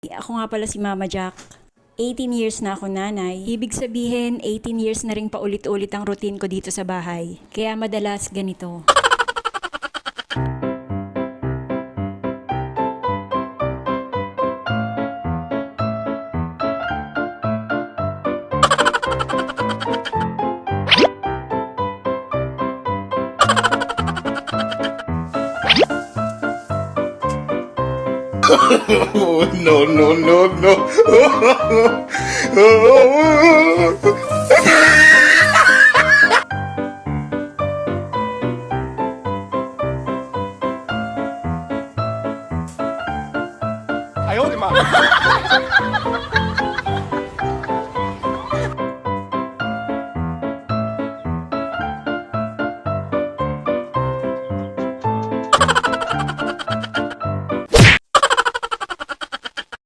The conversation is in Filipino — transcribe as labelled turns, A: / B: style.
A: Ako nga pala si Mama Jack. 18 years na ako nanay. Ibig sabihin, 18 years na rin paulit-ulit ang routine ko dito sa bahay. Kaya madalas ganito.
B: Oh, no, no, no, no.